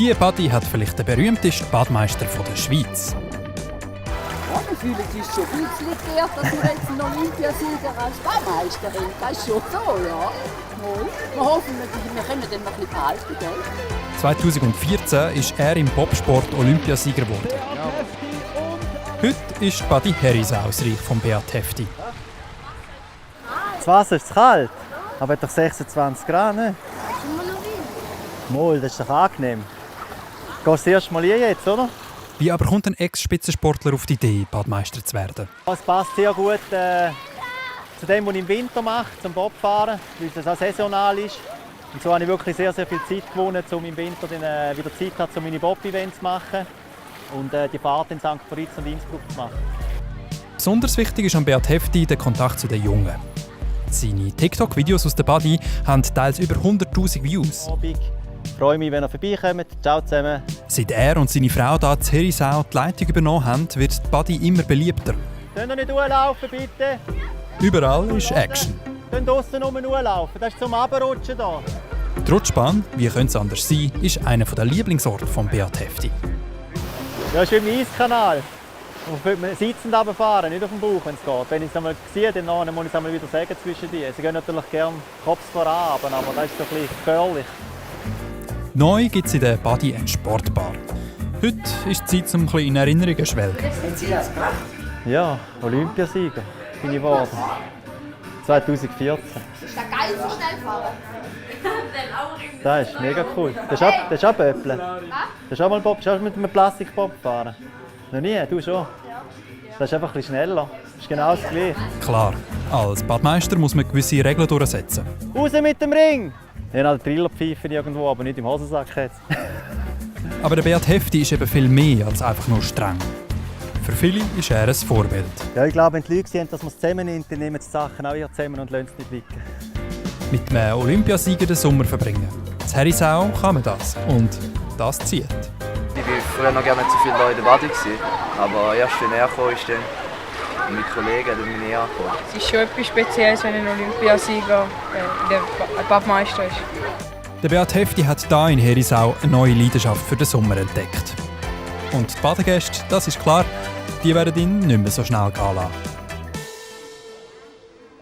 Diese Badi hat vielleicht den berühmtesten Badmeister der Schweiz. Ja, wir fühlen uns schon ein bisschen geehrt, dass wir jetzt einen Olympiasieger als Badmeister haben. Das ist schon so, ja. Wir hoffen natürlich, wir können den noch ein bisschen behalten, gell? 2014 ist er im Bobsport Olympiasieger geworden. Heute ist Badi Herisau das Reich von Beat Hefti. Das Wasser ist kalt, aber hat doch 26 Grad, ne? Mal, das ist doch angenehm. Gehst du das erste Mal hier jetzt, oder? Wie aber kommt ein Ex-Spitzensportler auf die Idee, Badmeister zu werden? Es passt sehr gut zu dem, was ich im Winter mache, zum Bobfahren, weil es auch saisonal ist. Und so habe ich wirklich sehr, sehr viel Zeit gewonnen, um im Winter dann, wieder Zeit zu haben, um meine Bob-Events zu machen und die Fahrt in St. Moritz und Innsbruck zu machen. Besonders wichtig ist an Beat Hefti der Kontakt zu den Jungen. Seine TikTok-Videos aus der Badi haben teils über 100'000 Views. Ich freue mich, wenn ihr vorbeikommt. Ciao zusammen. Seit er und seine Frau hier in Herisau die Leitung übernommen haben, wird die Badi immer beliebter. Könnt ihr nicht durchlaufen, bitte? Überall ist Action. Könnt draussen rumlaufen, das ist zum Abrutschen hier. Die Rutschbahn, wie könnte es anders sein, ist einer der Lieblingsorte von Beat Hefti. Ja, ist wie im Eiskanal. Man sitzend runterfahren, nicht auf dem Bauch, wenn es geht. Wenn ich es einmal sehe, dann muss ich es einmal wieder sagen zwischen die. Sie gehen natürlich gerne Kopf voran, aber das ist so ein bisschen gefährlich. Neu gibt es in der Badi eine Sportbar. Heute ist die Zeit, um ein bisschen in Erinnerungen zu schwelgen. Haben Sie das gemacht? Ja, Olympiasieger bin ich geworden. 2014. Ist das geil, so schnell fahren? Das ist mega cool. Das ist auch Böppeln. Das ist auch mal Bob, mit einem Plastikbob gefahren. Noch nie? Du schon? Das ist einfach ein bisschen schneller. Das ist genau das Gleiche. Klar, als Badmeister muss man gewisse Regeln durchsetzen. Raus mit dem Ring! Ich habe halt Trillerpfeifen irgendwo, aber nicht im Hosensack jetzt. Aber der Beat Hefti ist eben viel mehr als einfach nur streng. Für viele ist er ein Vorbild. Ja, ich glaube, wenn die Leute sehen, dass man es zusammen nimmt, dann nehmen sie die Sachen auch wieder zusammen und lassen es nicht wicken. Mit einem Olympiasieger den Sommer verbringen. In Herisau kann man das. Und das zieht. Ich war früher noch gerne nicht so viele Leute in der Badi, aber erst wenn er kam, ist dann meine Kollegen mich näher gekommen. Es ist schon etwas Spezielles, wenn ein Olympiasieger der Badmeister ist. Der Beat Hefti hat hier in Herisau eine neue Leidenschaft für den Sommer entdeckt. Und die Badegäste, das ist klar, die werden ihn nicht mehr so schnell gehen lassen.